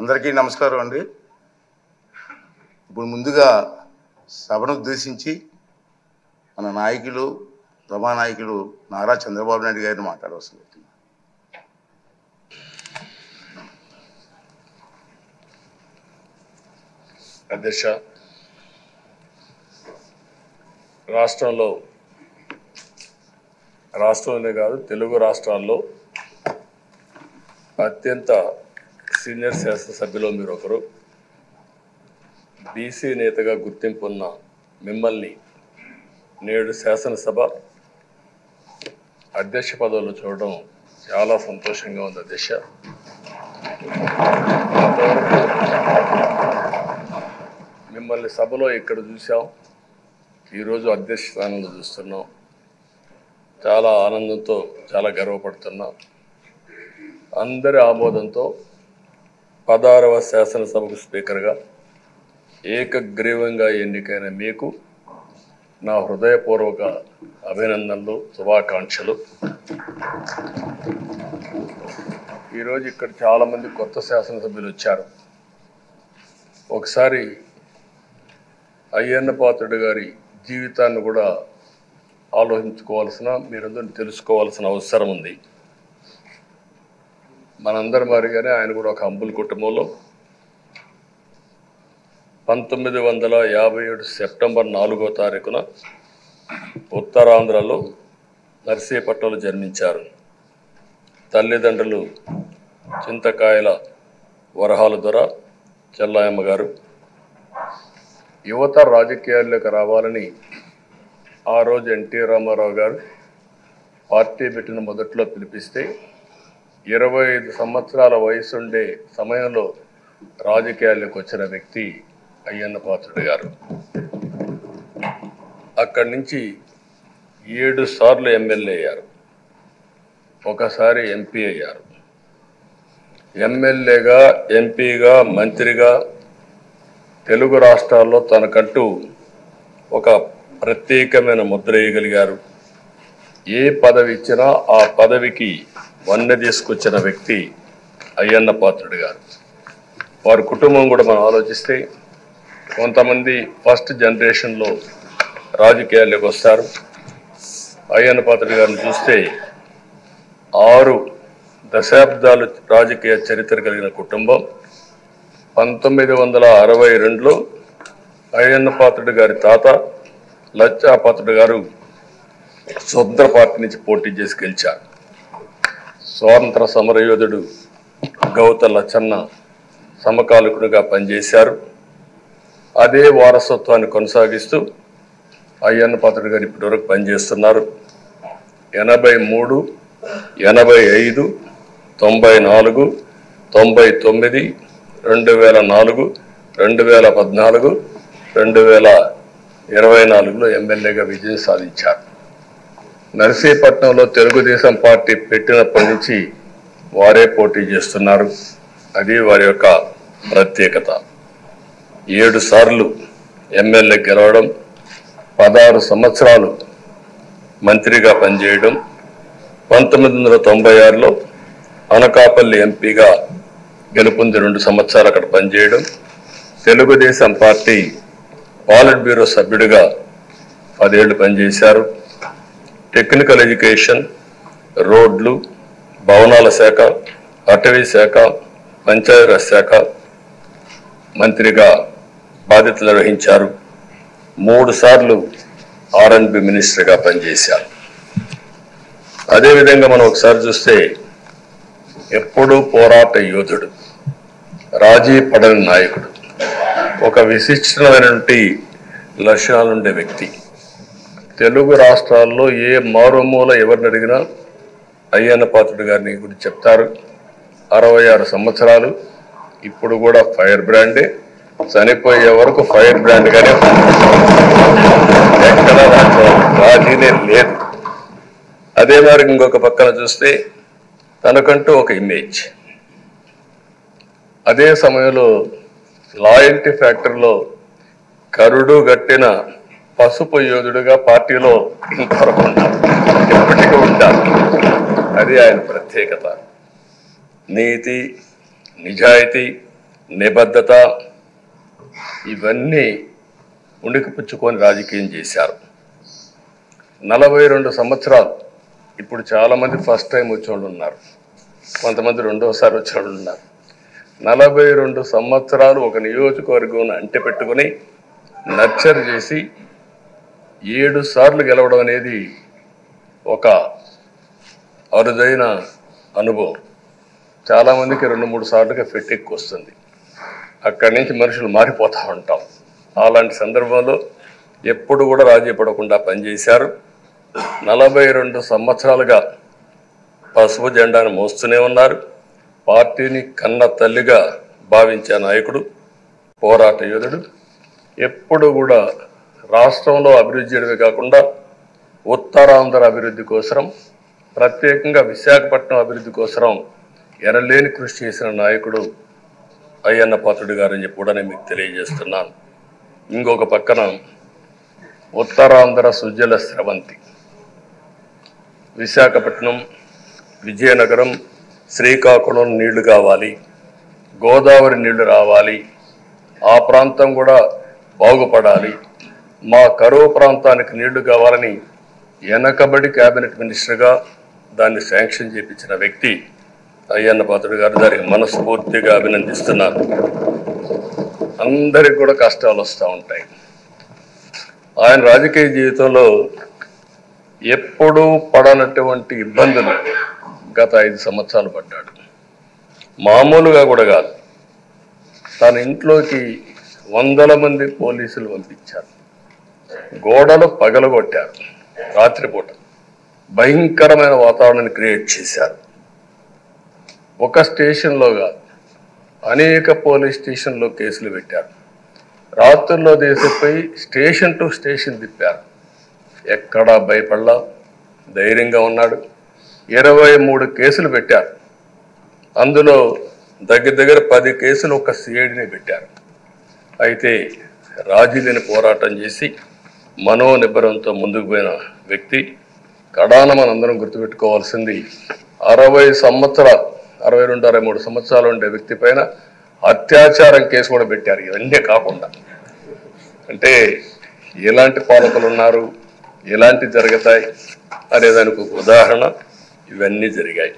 అందరికీ నమస్కారం అండి. ఇప్పుడు ముందుగా సభను ఉద్దేశించి మన నాయకులు సభానాయకులు నారా చంద్రబాబు నాయుడు గారిని మాట్లాడవలసింది. అధ్యక్ష, రాష్ట్రంలోనే కాదు తెలుగు రాష్ట్రాల్లో అత్యంత సీనియర్ శాసనసభ్యులు మీరు ఒకరు. బీసీ నేతగా గుర్తింపు ఉన్న మిమ్మల్ని నేడు శాసనసభ అధ్యక్ష పదవులు చూడడం చాలా సంతోషంగా ఉంది అధ్యక్ష. మిమ్మల్ని సభలో ఇక్కడ చూసాం, ఈరోజు అధ్యక్ష స్థానంలో చూస్తున్నాం. చాలా ఆనందంతో చాలా గర్వపడుతున్నాం. అందరి ఆమోదంతో 16వ శాసనసభకు స్పీకర్గా ఏకగ్రీవంగా ఎన్నికైన మీకు నా హృదయపూర్వక అభినందనలు, శుభాకాంక్షలు. ఈరోజు ఇక్కడ చాలామంది కొత్త శాసనసభ్యులు వచ్చారు. ఒకసారి అయ్యన్న పాత్రుడు గారి జీవితాన్ని కూడా ఆలోచించుకోవాల్సిన, మీరందరూ తెలుసుకోవాల్సిన అవసరం ఉంది. మనందరి మారిగానే ఆయన కూడా ఒక హంబుల్ కుటుంబంలో 1957 సెప్టెంబర్ 4వ తారీఖున ఉత్తరాంధ్రలో నర్సీపట్నంలో జన్మించారు. తల్లిదండ్రులు చింతకాయల వరహాల దొర చెల్లాయమ్మ గారు. యువత రాజకీయాల్లోకి రావాలని ఆ రోజు ఎన్టీ రామారావు గారు పార్టీ పెట్టిన మొదట్లో పిలిపిస్తే 25 సంవత్సరాల వయసుండే సమయంలో రాజకీయాల్లోకి వచ్చిన వ్యక్తి అయ్యన్న పాత్రుడు గారు. అక్కడి నుంచి 7 సార్లు ఎమ్మెల్యే అయ్యారు, ఒకసారి ఎంపీ అయ్యారు. ఎమ్మెల్యేగా, ఎంపీగా, మంత్రిగా తెలుగు రాష్ట్రాల్లో తనకంటూ ఒక ప్రత్యేకమైన ముద్ర వేయగలిగారు. ఏ పదవి ఇచ్చినా ఆ పదవికి వన్నె తీసుకొచ్చిన వ్యక్తి అయ్యన్న పాత్రుడు గారు. వారి కుటుంబం కూడా మనం ఆలోచిస్తే కొంతమంది ఫస్ట్ జనరేషన్లో రాజకీయాల్లోకి వస్తారు. అయ్యన్న పాత్రుడు గారిని చూస్తే 6 దశాబ్దాలు రాజకీయ చరిత్ర కలిగిన కుటుంబం. 1962లో అయ్యన్న పాత్రుడు గారి తాత లచ్చా పాత్రుడు గారు స్వతంత్ర పార్టీ నుంచి పోటీ చేసి గెలిచారు. స్వాతంత్ర సమరయోధుడు గౌత లచ్చన్న సమకాలికుడిగా పనిచేశారు. అదే వారసత్వాన్ని కొనసాగిస్తూ అయ్యన్న పాత్రుడు గారు ఇప్పటివరకు పనిచేస్తున్నారు. 83, 85, 94, 99, 2004, 2014, 2024లో ఎమ్మెల్యేగా విజయం సాధించారు. నర్సీపట్నంలో తెలుగుదేశం పార్టీ పెట్టినప్పటి నుంచి వారే పోటీ చేస్తున్నారు. అది వారి యొక్క ప్రత్యేకత. 7 సార్లు ఎమ్మెల్యే గెలవడం, 16 సంవత్సరాలు మంత్రిగా పనిచేయడం, 1996లో అనకాపల్లి ఎంపీగా గెలుపొంది 2 సంవత్సరాలు అక్కడ పనిచేయడం, తెలుగుదేశం పార్టీ పాలిట్ బ్యూరో సభ్యుడిగా 10 ఏళ్లు పనిచేశారు. టెక్నికల్ ఎడ్యుకేషన్, రోడ్లు, భవనాల శాఖ, అటవీ శాఖ, పంచాయతీరాజ్ శాఖ మంత్రిగా బాధ్యతలు నిర్వహించారు. 3 సార్లు R&B మినిస్టర్గా పనిచేశారు. అదేవిధంగా మనం ఒకసారి చూస్తే ఎప్పుడూ పోరాట యోధుడు, రాజీ పడని నాయకుడు, ఒక విశిష్టమైనటువంటి లక్షణాలుండే వ్యక్తి. తెలుగు రాష్ట్రాల్లో ఏ మారుమూల ఎవరిని అడిగినా అయ్యన్న పాత్రుడు గారిని గురించి చెప్తారు. 66 సంవత్సరాలు, ఇప్పుడు కూడా ఫైర్ బ్రాండే, చనిపోయే వరకు ఫైర్ బ్రాండ్గానే ఎక్కడ రాజీనే లేదు. అదే మరి ఇంకొక పక్కన చూస్తే తనకంటూ ఒక ఇమేజ్. అదే సమయంలో లాయల్టీ ఫ్యాక్టరీలో కరుడు గట్టిన పసుపు యోధుడుగా పార్టీలో ఇంతవరకు ఉంటారు, ఎప్పటికీ ఉంటారు. అది ఆయన ప్రత్యేకత. నీతి, నిజాయితీ, నిబద్ధత ఇవన్నీ ఉణికిపుచ్చుకొని రాజకీయం చేశారు. 42 సంవత్సరాలు. ఇప్పుడు చాలామంది ఫస్ట్ టైం వచ్చేవాళ్ళు ఉన్నారు, కొంతమంది రెండోసారి వచ్చేవాళ్ళు ఉన్నారు. 42 సంవత్సరాలు ఒక నియోజకవర్గం అంటె పెట్టుకుని నర్చర్ చేసి 7 సార్లు గెలవడం అనేది ఒక అరుదైన అనుభవం. చాలామందికి 2-3 సార్లుగా ఫెట్టెక్కి వస్తుంది. అక్కడి నుంచి మనుషులు మారిపోతూ ఉంటాం. అలాంటి సందర్భంలో ఎప్పుడు కూడా రాజీ పడకుండా పనిచేశారు. 42 సంవత్సరాలుగా పసుపు జెండాను మోస్తూనే ఉన్నారు. పార్టీని కన్న తల్లిగా భావించే నాయకుడు, పోరాట యోధుడు. ఎప్పుడు కూడా రాష్ట్రంలో అభివృద్ధి చేయడమే కాకుండా ఉత్తరాంధ్ర అభివృద్ధి కోసం, ప్రత్యేకంగా విశాఖపట్నం అభివృద్ధి కోసం ఎనలేని కృషి చేసిన నాయకుడు అయ్యన్న పాత్రుడు గారని చెప్పి కూడా నేను మీకు తెలియజేస్తున్నాను. ఇంకొక పక్కన ఉత్తరాంధ్ర సుజల స్రవంతి, విశాఖపట్నం, విజయనగరం, శ్రీకాకుళం నీళ్లు కావాలి, గోదావరి నీళ్లు రావాలి, ఆ ప్రాంతం కూడా బాగుపడాలి, మా కరువు ప్రాంతానికి నీళ్లు కావాలని వెనకబడి క్యాబినెట్ మినిస్టర్గా దాన్ని శాంక్షన్ చేయించిన వ్యక్తి అయ్యన్న పాత్రుడు గారు. దానికి మనస్ఫూర్తిగా అభినందిస్తున్నారు. అందరికి కూడా కష్టాలు వస్తూ ఉంటాయి. ఆయన రాజకీయ జీవితంలో ఎప్పుడూ పడనటువంటి ఇబ్బందులు గత 5 సంవత్సరాలు పడ్డాడు. మామూలుగా కూడా కాదు, తన ఇంట్లోకి 100 మంది పోలీసులు పంపించారు, గోడలు పగలగొట్టారు, రాత్రిపూట భయంకరమైన వాతావరణాన్ని క్రియేట్ చేశారు. ఒక స్టేషన్లో కాదు, అనేక పోలీస్ స్టేషన్లో కేసులు పెట్టారు. రాత్రుల్లో దేశపోయి స్టేషన్ టు స్టేషన్ తిప్పారు. ఎక్కడా భయపడలా, ధైర్యంగా ఉన్నాడు. 23 కేసులు పెట్టారు. అందులో దగ్గర 10 కేసులు ఒక సిఐడిని పెట్టారు. అయితే రాజీ లేని పోరాటం చేసి మనోనిబ్బరంతో ముందుకు పోయిన వ్యక్తి. కడాన మనందరం గుర్తుపెట్టుకోవాల్సింది 60 సంవత్సరాలు, 62-63 సంవత్సరాలు ఉండే వ్యక్తి పైన అత్యాచారం కేసు కూడా పెట్టారు. ఇవన్నీ కాకుండా అంటే ఎలాంటి పాలకులు ఉన్నారు, ఎలాంటి జరుగుతాయి అనేదానికి ఒక ఉదాహరణ ఇవన్నీ జరిగాయి.